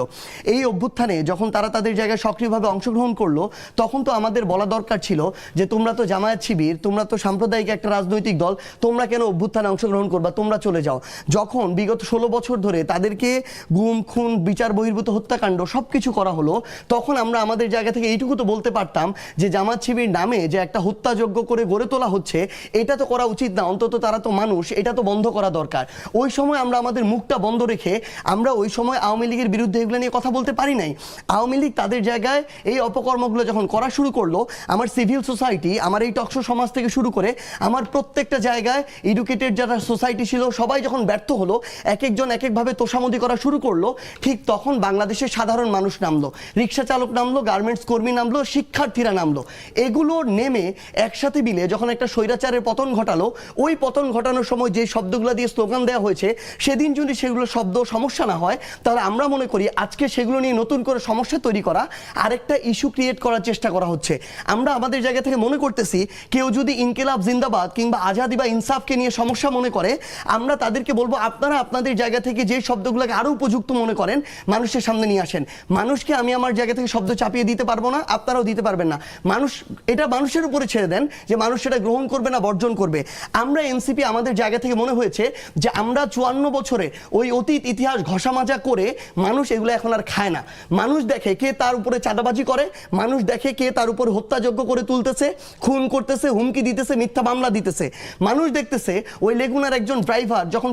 এই অভ্যুত্থানে যখন তারা তাদের জায়গায় সক্রিয়ভাবে অংশগ্রহণ করলো, তখন তো আমাদের বলা দরকার ছিল যে তোমরা তো জামায়াত শিবির, তোমরা তো সাম্প্রদায়িক একটা রাজনৈতিক দল, তোমরা কেন অভ্যুত্থানে অংশগ্রহণ করবা, তোমরা চলে যাও। যখন বিগত 16 বছর ধরে তাদেরকে গুম খুন বিচার বহির্ভূত হত্যাকাণ্ড সবকিছু করা হলো, তখন আমরা আমাদের জায়গা থেকে এইটুকু তো বলতে পারতাম যে জামাত শিবির নামে যে একটা হত্যাযজ্ঞ করে গড়ে তোলা হচ্ছে, এটা তো করা উচিত না, অন্তত তারা তো মানুষ, এটা তো বন্ধ করা দরকার। ওই সময় আমরা আমাদের মুখটা বন্ধ রেখে আমরা ওই সময় আওয়ামী লীগের বিরুদ্ধে এগুলো নিয়ে কথা বলতে পারি নাই। আওয়ামী লীগ তাদের জায়গায় এই অপকর্মগুলো যখন করা শুরু করলো, আমার সিভিল সোসাইটি, আমার এই টকশো সমাজ থেকে শুরু করে আমার প্রত্যেকটা জায়গায় এডুকেটেড যারা সোসাইটি ছিল সবাই যখন ব্যর্থ হলো, এক একজন এক একভাবে তোষামদি করা শুরু করলো, ঠিক তখন বাংলাদেশের সাধারণ মানুষ নামলো, রিক্সা চালক নামলো, গার্মেন্টস কর্মী নামলো, শিক্ষার্থীরা নামলো। এগুলো নেমে একসাথে মিলে যখন একটা স্বৈরাচারের পতন ঘটালো, ওই পতন ঘটানোর সময় যে শব্দগুলো দিয়ে স্লোগান দেওয়া হয়েছে, সেদিন যদি সেগুলো শব্দ সমস্যা না হয়, তাহলে আমরা মনে করি আজকে সেগুলো নিয়ে নতুন করে সমস্যা তৈরি করা, আরেকটা ইস্যু ক্রিয়েট করার চেষ্টা করা হচ্ছে। আমরা আমাদের জায়গা থেকে মনে করতেছি কেউ যদি ইনকিলাব জিন্দাবাদ কিংবা আজাদি বা ইনসাফকে নিয়ে সমস্যা মনে করে, আমরা তাদেরকে বলবো আপনারা আপনাদের জায়গা থেকে যে শব্দগুলোকে আরো উপযুক্ত মনে করেন মানুষের সামনে নিয়ে আসেন। মানুষকে আমি আমার জায়গা থেকে শব্দ চাপিয়ে দিতে পারবো না, আপনারাও দিতে পারবেন না। মানুষ, এটা মানুষের উপরে ছেড়ে দেন যে মানুষ সেটা গ্রহণ করবে না বর্জন করবে। আমরা এনসিপি আমাদের জায়গা থেকে মনে হয়েছে যে আমরা 54 বছরে ওই অতীত ইতিহাস ঘষা মাজা করে মানুষ এগুলো এখন আর খায় না। মানুষ দেখে কে তার উপরে চাঁদাবাজি করে, মানুষ দেখে কে তার উপরে হত্যাযজ্ঞ করে তুলতেছে, খুন করতেছে, হুমকি দিতেছে, মিথ্যা মামলা দিতেছে। মানুষ দেখতেছে ওই লেগুনার একজন ড্রাইভার যখন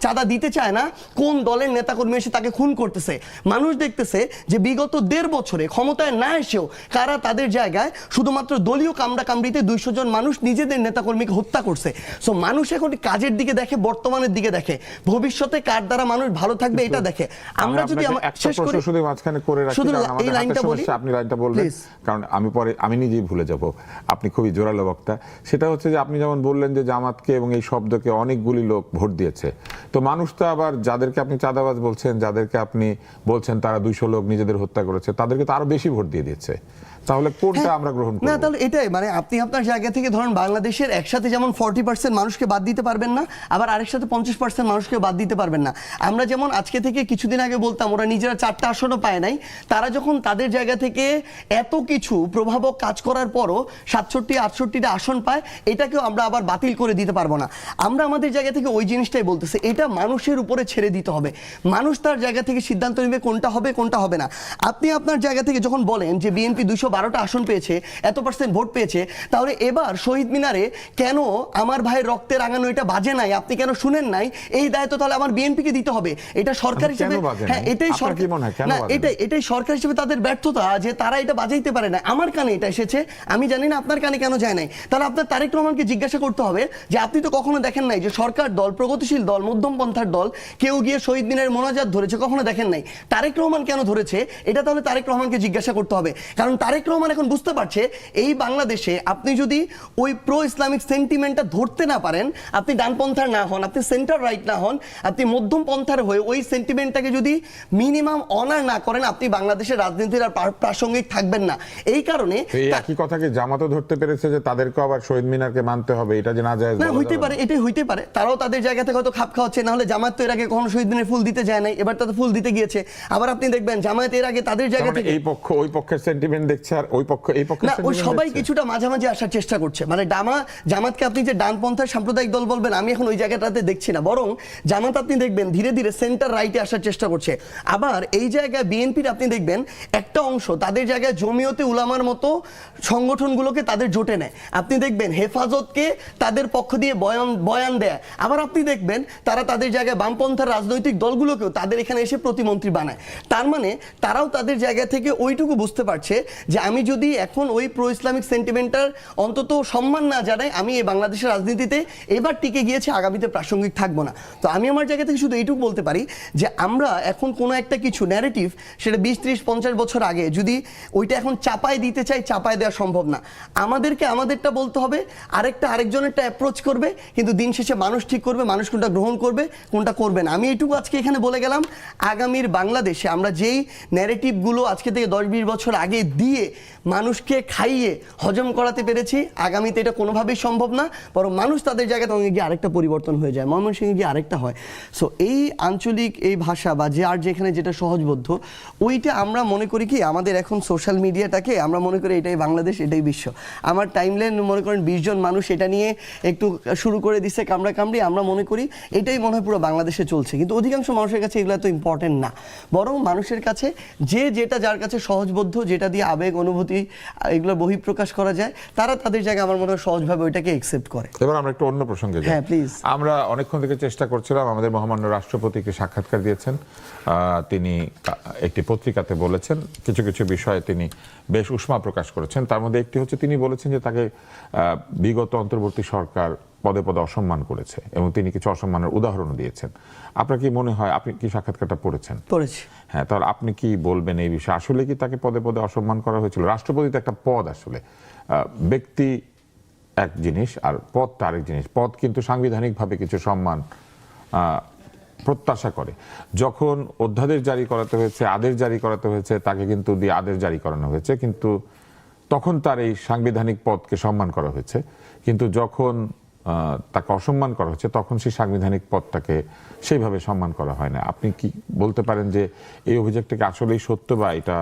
চাঁদা দিতে চায় না, কোন দলের নেতাকর্মী এসে তাকে খুন করতেছে। মানুষ দেখতেছে যে বিগত 1.5 বছরে ক্ষমতায় না এসেও কারা তাদের জায়গায় শুধুমাত্র দলীয় কামড়াকামড়িতে 200 জন মানুষ নিজেদের নেতাকর্মীকে হত্যা করছে। সো মানুষ এখন কাজের দিকে দেখে, বর্তমানের দিকে দেখে, ভবিষ্যতে কার দ্বারা মানুষ ভালো থাকবে এটা দেখে। আমরা যদি শেষ করি শুধু মাঝখানে করে রাখি, শুধু কারণ আমাদের এই লাইনটা হাতে বলি, সমস্যা, আপনি লাইনটা বলবেন, কারণ আমি নিজেই ভুলে যাব। আপনি খুবই জোরালো বক্তা। সেটা হচ্ছে যে আপনি যেমন বললেন যে জামাতকে এবং এই শব্দকে অনেকগুলি লোক ভোট দিয়েছে, তো মানুষ তো আবার যাদেরকে আপনি চাঁদাবাজ বলছেন, যাদেরকে আপনি বলছেন তারা 200 লোক নিজেদের হত্যা করেছে, তাদেরকে তো আরো বেশি ভোট দিয়ে দিয়েছে। তাহলে কোনটা আমরা গ্রহণ করব? না, তাহলে এটাই মানে আপনি আপনার জায়গা থেকে ধরেন বাংলাদেশের একসাথে যেমন 40% মানুষকে বাদ দিতে পারবেন না, আবার আরেক সাথে 50% মানুষকে বাদ দিতে পারবেন না। আমরা যেমন আজকে থেকে কিছুদিন আগে বলতাম ওরা নিজেরা 4টা আসনও পায় নাই, তারা যখন তাদের জায়গা থেকে এত কিছু প্রভাবক কাজ করার পরও 67-68টা আসন পায়, এটাকেও আমরা আবার বাতিল করে দিতে পারবো না। আমরা আমাদের জায়গা থেকে ওই জিনিসটাই বলতেছি, এটা মানুষের উপরে ছেড়ে দিতে হবে। মানুষ তার জায়গা থেকে সিদ্ধান্ত নেবে কোনটা হবে কোনটা হবে না। আপনি আপনার জায়গা থেকে যখন বলেন যে বিএনপি 212টা আসন পেয়েছে, এত % ভোট পেয়েছে, তাহলে এবার শহীদ মিনারে কেন আমার ভাইয়ের রক্তে রাঙানো এটা বাজে নাই, আপনি কেন শুনেন নাই, এই দায়িত্ব তাহলে আমার বিএনপিকে দিতে হবে। এটা সরকার হিসেবে, হ্যাঁ এটাই সরকার, না এটাই সরকার হিসেবে তাদের ব্যর্থতা যে তারা এটা বাজাইতে পারে না। আমার কানে এটা এসেছে, আমি জানি না আপনার কানে কেন যায় নাই। তাহলে আপনার তারেক রহমানকে জিজ্ঞাসা করতে হবে যে আপনি তো কখনো দেখেন নাই যে সরকার দল, প্রগতিশীল দল, মধ্যম পন্থার দল কেউ গিয়ে শহীদ মিনারের মোনাজাত ধরেছে, কখনো দেখেন নাই। তারেক রহমান কেন ধরেছে এটা তাহলে তারেক রহমানকে জিজ্ঞাসা করতে হবে। কারণ তারেক রহমান এখন বুঝতে পারছে এই বাংলাদেশে আপনি যদি ওই প্রো ইসলামিক সেন্টিমেন্টটা ধরতে না পারেন, আপনি ডানপন্থার না হন, আপনি সেন্টার রাইট না হন, আপনি মধ্যম পন্থার হয়ে ওই সেন্টিমেন্টটাকে যদি মিনিমাম অনার না করেন, আপনি বাংলাদেশের রাজনীতির আর প্রাসঙ্গিক থাকবেন না। এই কারণে এই একই কথাকে জামাতও ধরতে পেরেছে যে তাদেরকে আবার শহীদ মিনারকে মানতে হবে, এটা যে না জায়েজ না হইতে পারে, এটাই হইতে পারে, তারাও তাদের জায়গা থেকে হয়তো খাপ খাওয়াচ্ছে। না হলে জামায়াত তো এর আগে কখনো শহীদ মিনারে ফুল দিতে যায় নাই, এবার তাদের ফুল দিতে গিয়েছে। আবার আপনি দেখবেন জামায়াত এর আগে তাদের জায়গা থেকে এই পক্ষ ওই পক্ষের সেন্টিমেন্ট দেখছে আর ওই পক্ষ এই পক্ষের না, ওই সেন্টিমেন্ট সবাই দেখছে। কিছুটা মাঝামাঝি আসার চেষ্টা করছে। মানে জামাতকে আপনি যে ডানপন্থার সাম্প্রদায়িক দল বলবেন, আমি এখন ওই জায়গাটাতে দেখছি না, বরং জামাত আপনি দেখবেন ধীরে ধীরে সেন্টার রাইটে আসার চেষ্টা করছে। আবার এই জায়গায় বিএনপির আপনি দেখবেন একটা অংশ তাদের জায়গায় জমিয়তে উলামার মতো সংগঠনগুলোকে তাদের জোটে নেয়। আপনি দেখবেন হেফাজতকে তাদের পক্ষ দিয়ে বয়ান দেয়। আবার আপনি দেখবেন তারা তাদের জায়গায় বামপন্থার রাজনৈতিক দলগুলোকেও তাদের এখানে এসে প্রতিমন্ত্রী বানায়। তার মানে তারাও তাদের জায়গা থেকে ওইটুকু বুঝতে পারছে যে আমি যদি এখন ওই প্রো ইসলামিক সেন্টিমেন্টার অন্তত সম্মান না জানাই, আমি এই বাংলাদেশের রাজনীতিতে এবার টিকে গিয়েছে, আগামীতে প্রাসঙ্গিক থাকবো না। তো আমি আমার জায়গা থেকে শুধু এইটুকু বলতে পারি যে আমরা এখন কোনো একটা কিছু ন্যারেটিভ, সেটা 20, 30, 50 বছর আগে যদি ওইটা এখন চাপায় দিতে চাই, চাপায় দেওয়া সম্ভব না। আমাদেরকে আমাদেরটা বলতে হবে, আরেকজন আরেকজনেরটা অ্যাপ্রোচ করবে, কিন্তু দিন শেষে মানুষ ঠিক করবে মানুষ কোনটা গ্রহণ করবে কোনটা করবে না। আমি এইটুকু আজকে এখানে বলে গেলাম, আগামীর বাংলাদেশে আমরা যেই ন্যারেটিভগুলো আজকে থেকে 10-20 বছর আগে দিয়ে মানুষকে খাইয়ে হজম করাতে পেরেছি, আগামীতে এটা কোনোভাবেই সম্ভব না, বরং মানুষ তাদের জায়গায় তখন গিয়ে আরেকটা পরিবর্তন হয়ে যায়, ময়মনসিংহে গিয়ে আরেকটা হয়। সো এই আঞ্চলিক এই ভাষা বা যে আর যেখানে যেটা সহজবোধ্য, ওইটা আমরা মনে করি কি আমাদের এখন সোশ্যাল মিডিয়াটাকে আমরা মনে করি এটাই বাংলাদেশ, এটাই বিশ্ব। আমার টাইমলাইন মনে করেন 20 জন মানুষ এটা নিয়ে একটু শুরু করে দিচ্ছে কামড়ি, আমরা মনে করি এটাই মনে হয় পুরো বাংলাদেশে চলছে, কিন্তু অধিকাংশ মানুষের কাছে এগুলো তো ইম্পর্টেন্ট না, বরং মানুষের কাছে যে যেটা যার কাছে সহজবোধ্য, যেটা দিয়ে আবেগ অনুভূতি এগুলো বহিঃপ্রকাশ করা যায়, তারা তাদের জায়গায় আমার মনে হয় সহজভাবে ওইটাকে একসেপ্ট করে। এবার আমরা একটু অন্য প্রসঙ্গে যাই। হ্যাঁ প্লিজ। আমরা অনেকক্ষণ থেকে চেষ্টা করছিলাম, আমাদের মহামান্য রাষ্ট্রপতিকে সাক্ষাৎকার দিয়েছেন, তিনি একটি পত্রিকাতে বলেছেন কিছু কিছু বিষয়ে তিনি বেশ উষ্মা প্রকাশ করেছেন। তার মধ্যে একটি হচ্ছে তিনি বলেছেন যে তাকে বিগত অন্তর্বর্তী সরকার পদে পদে অসম্মান করেছে এবং তিনি কিছু অসম্মানের উদাহরণ দিয়েছেন। আপনার কি মনে হয়, আপনি কি সাক্ষাৎকারটা পড়েছেন? পড়েছি। হ্যাঁ, তাহলে আপনি কি বলবেন এই বিষয়ে? আসলে কি তাকে পদে পদে অসম্মান করা হয়েছিল? রাষ্ট্রপতি তো একটা পদ, আসলে ব্যক্তি এক জিনিস আর পদটা আরেক জিনিস। পদ কিন্তু সাংবিধানিকভাবে কিছু সম্মান প্রত্যাশা করে। যখন অধ্যাদেশ জারি করাতে হয়েছে, আদেশ জারি করাতে হয়েছে, তাকে কিন্তু দিয়ে আদেশ জারি করানো হয়েছে, কিন্তু তখন তার এই সাংবিধানিক পদকে সম্মান করা হয়েছে। কিন্তু যখন তাকে অসম্মান করা হচ্ছে তখন সেই সাংবিধানিক পদটাকে সেইভাবে সম্মান করা হয় না। আপনি কি বলতে পারেন যে এই অভিযোগটাকে আসলেই সত্য, বা এটা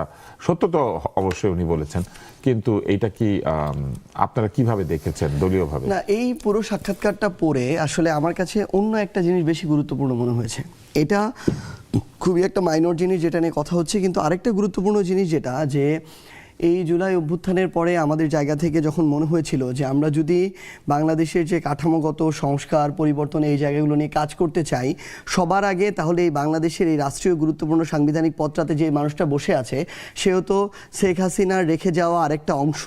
সত্য তো অবশ্যই উনি বলেছেন, কিন্তু এইটা কি আপনারা কিভাবে দেখেছেন দলীয়ভাবে? না, এই পুরো সাক্ষাৎকারটা পড়ে আসলে আমার কাছে অন্য একটা জিনিস বেশি গুরুত্বপূর্ণ মনে হয়েছে। এটা খুবই একটা মাইনর জিনিস যেটা নিয়ে কথা হচ্ছে, কিন্তু আরেকটা গুরুত্বপূর্ণ জিনিস যেটা, যে এই জুলাই অভ্যুত্থানের পরে আমাদের জায়গা থেকে যখন মনে হয়েছিল যে আমরা যদি বাংলাদেশের যে কাঠামোগত সংস্কার পরিবর্তন এই জায়গাগুলো নিয়ে কাজ করতে চাই সবার আগে, তাহলে এই বাংলাদেশের এই রাষ্ট্রীয় গুরুত্বপূর্ণ সাংবিধানিক পদটাতে যে মানুষটা বসে আছে সেও তো শেখ হাসিনার রেখে যাওয়া আরেকটা অংশ।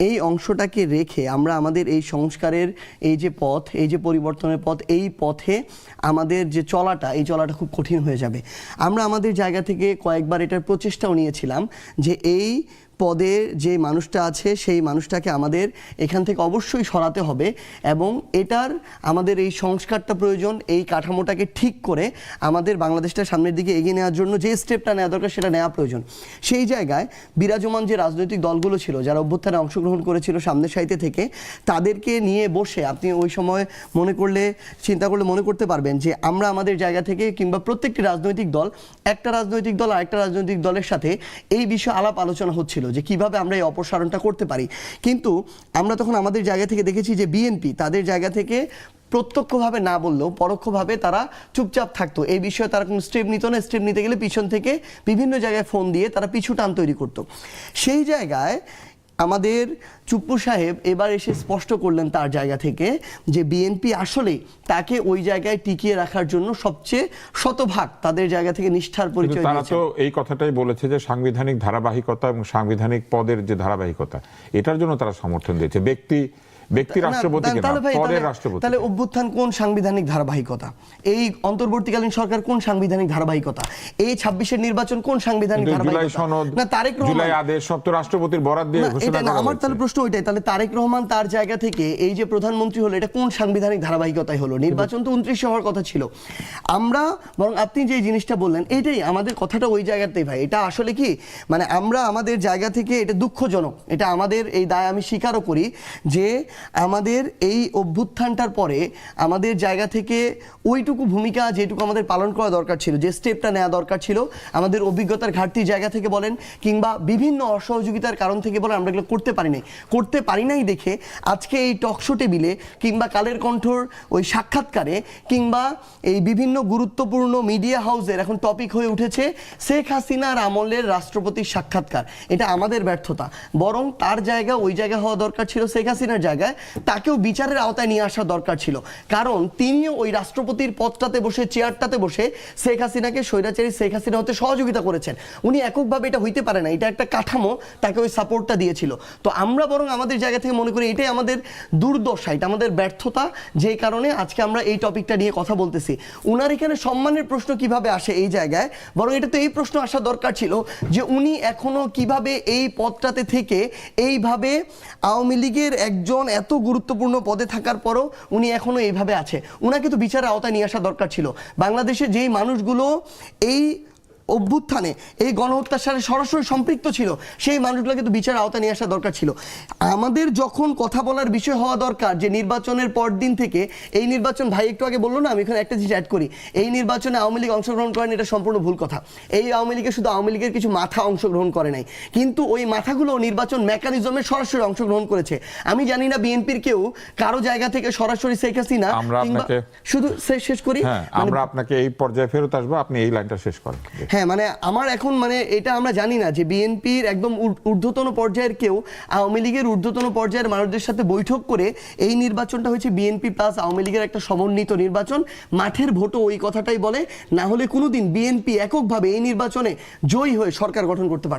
এই অংশটাকে রেখে আমরা আমাদের এই সংস্কারের এই যে পথ, এই যে পরিবর্তনের পথ, এই পথে আমাদের যে চলাটা, এই চলাটা খুব কঠিন হয়ে যাবে। আমরা আমাদের জায়গা থেকে কয়েকবার এটার প্রচেষ্টাও নিয়েছিলাম যে এই পদে যে মানুষটা আছে সেই মানুষটাকে আমাদের এখান থেকে অবশ্যই সরাতে হবে, এবং এটার আমাদের এই সংস্কারটা প্রয়োজন, এই কাঠামোটাকে ঠিক করে আমাদের বাংলাদেশটা সামনের দিকে এগিয়ে নেওয়ার জন্য যে স্টেপটা নেওয়া দরকার সেটা নেওয়া প্রয়োজন। সেই জায়গায় বিরাজমান যে রাজনৈতিক দলগুলো ছিল যারা অভ্যুত্থানে অংশগ্রহণ করেছিল সামনের সারিতে থেকে, তাদেরকে নিয়ে বসে আপনি ওই সময় মনে করলে চিন্তা করলে মনে করতে পারবেন যে আমরা আমাদের জায়গা থেকে কিংবা প্রত্যেকটি রাজনৈতিক দল, একটা রাজনৈতিক দল আরেকটা রাজনৈতিক দলের সাথে এই বিষয়ে আলাপ আলোচনা হচ্ছিল যে কিভাবে আমরা এই অপসারণটা করতে পারি। কিন্তু আমরা তখন আমাদের জায়গা থেকে দেখেছি যে বিএনপি তাদের জায়গা থেকে প্রত্যক্ষভাবে না বললেও পরোক্ষভাবে তারা চুপচাপ থাকতো, এই বিষয়ে তারা কোনো স্টেপ নিত না। স্টেপ নিতে গেলে পিছন থেকে বিভিন্ন জায়গায় ফোন দিয়ে তারা পিছু টান তৈরি করতো। সেই জায়গায় আমাদের চুপ্পু সাহেব এবার এসে স্পষ্ট করলেন তার জায়গা থেকে যে বিএনপি আসলেই তাকে ওই জায়গায় টিকিয়ে রাখার জন্য সবচেয়ে শতভাগ তাদের জায়গা থেকে নিষ্ঠার পরিচয় দিয়েছে। তারা তো এই কথাটাই বলেছে যে সাংবিধানিক ধারাবাহিকতা এবং সাংবিধানিক পদের যে ধারাবাহিকতা, এটার জন্য তারা সমর্থন দিয়েছে। ব্যক্তি রাষ্ট্রপতিকে না, পদের রাষ্ট্রপতি। তাহলে অভ্যুত্থান কোন সাংবিধানিক ধারাবাহিকতা? এই অন্তর্বর্তীকালীন সরকার কোন সাংবিধানিক ধারাবাহিকতা? এই 26-এর নির্বাচন কোন সাংবিধানিক ধারাবাহিকতা? না, তারেক রহমান জুলাই আদেশ সব তো রাষ্ট্রপতির বরাত দিয়ে ঘোষণা করা। আমার তাহলে প্রশ্ন ওইটাই, তাহলে তারেক রহমান তার জায়গা থেকে এই যে প্রধানমন্ত্রী হলো, এটা কোন সাংবিধানিক ধারাবাহিকতায় হলো? নির্বাচন তো 29 হওয়ার কথা ছিল। আমরা বরং আপনি যে জিনিসটা বললেন এইটাই আমাদের কথাটা ওই জায়গাতেই ভাই, এটা আসলে কি মানে আমরা আমাদের জায়গা থেকে এটা দুঃখজনক, এটা আমাদের এই দায় আমি স্বীকারও করি যে আমাদের এই অভ্যুত্থানটার পরে আমাদের জায়গা থেকে ওইটুকু ভূমিকা যেটুকু আমাদের পালন করা দরকার ছিল, যে স্টেপটা নেওয়া দরকার ছিল, আমাদের অভিজ্ঞতার ঘাটতির জায়গা থেকে বলেন কিংবা বিভিন্ন অসহযোগিতার কারণ থেকে বলেন, আমরা এগুলো করতে পারি নাই দেখে আজকে এই টকশো টেবিলে কিংবা কালের কণ্ঠর ওই সাক্ষাৎকারে কিংবা এই বিভিন্ন গুরুত্বপূর্ণ মিডিয়া হাউসের এখন টপিক হয়ে উঠেছে শেখ হাসিনার আমলের রাষ্ট্রপতির সাক্ষাৎকার। এটা আমাদের ব্যর্থতা, বরং তার জায়গা ওই জায়গা হওয়া দরকার ছিল শেখ হাসিনার জায়গায়, তাকেও বিচারের আওতায় নিয়ে আসা দরকার ছিল। কারণ তিনিও ওই রাষ্ট্রপতির পদটাতে বসে, চেয়ারটাতে বসে শেখ হাসিনাকে, স্বৈরাচারী শেখ হাসিনা হতে সহযোগিতা করেছেন। উনি এককভাবে এটা হইতে পারে না, এটা একটা কাঠামো তাকে ওই সাপোর্টটা দিয়েছিল। তো আমরা বরং আমাদের জায়গা থেকে মনে করি এটাই আমাদের দুর্দশা, এটা আমাদের ব্যর্থতা, যে কারণে আজকে আমরা এই টপিকটা নিয়ে কথা বলতেছি। উনার এখানে সম্মানের প্রশ্ন কিভাবে আসে এই জায়গায়, বরং এটা তো এই প্রশ্ন আসা দরকার ছিল যে উনি এখনো কিভাবে এই পদটাতে থেকে এইভাবে আওয়ামী লীগের একজন এত গুরুত্বপূর্ণ পদে থাকার পরও উনি এখনো এইভাবে আছে। উনাকে তো বিচারের আওতায় নিয়ে আসা দরকার ছিল। বাংলাদেশে যেই মানুষগুলো এই অভ্যুত্থানে এই গণহত্যার সাথে সরাসরি সম্পৃক্ত ছিল সেই মানুষগুলোকে তো বিচারের আওতায় নিয়ে আসা দরকার ছিল। আমাদের যখন কথা বলার বিষয় হওয়া দরকার যে নির্বাচনের পর দিন থেকে এই নির্বাচন, ভাই একটু আগে বললো না, আমি এখানে একটা জিনিস অ্যাড করি, এই নির্বাচনে আওয়ামী লীগ অংশগ্রহণ করেন, এটা সম্পূর্ণ ভুল কথা। এই আওয়ামী লীগের শুধু আওয়ামী লীগের কিছু মাথা অংশগ্রহণ করে নাই, কিন্তু ওই মাথাগুলো নির্বাচন মেকানিজমে সরাসরি অংশগ্রহণ করেছে। আমি জানি না বিএনপির কেউ কারো জায়গা থেকে সরাসরি শেখ হাসিনা শুধু শেষ করি, আমরা আপনাকে এই পর্যায়ে ফেরত আসবো, আপনি এই লাইনটা শেষ করেন। হ্যাঁ, মানে আমার এখন মানে এটা আমরা জানি না যে বিএনপির একদম ঊর্ধ্বতন পর্যায়ের কেউ আওয়ামী লীগের ঊর্ধ্বতন পর্যায়ের মানুষদের সাথে বৈঠক করে এই নির্বাচনটা হয়েছে বিএনপি প্লাস আওয়ামী লীগের একটা সমন্বিত নির্বাচন, মাঠের ভোটও ওই কথাটাই বলে, না হলে কোনোদিন বিএনপি এককভাবে এই নির্বাচনে জয়ী হয়ে সরকার গঠন করতে পারত।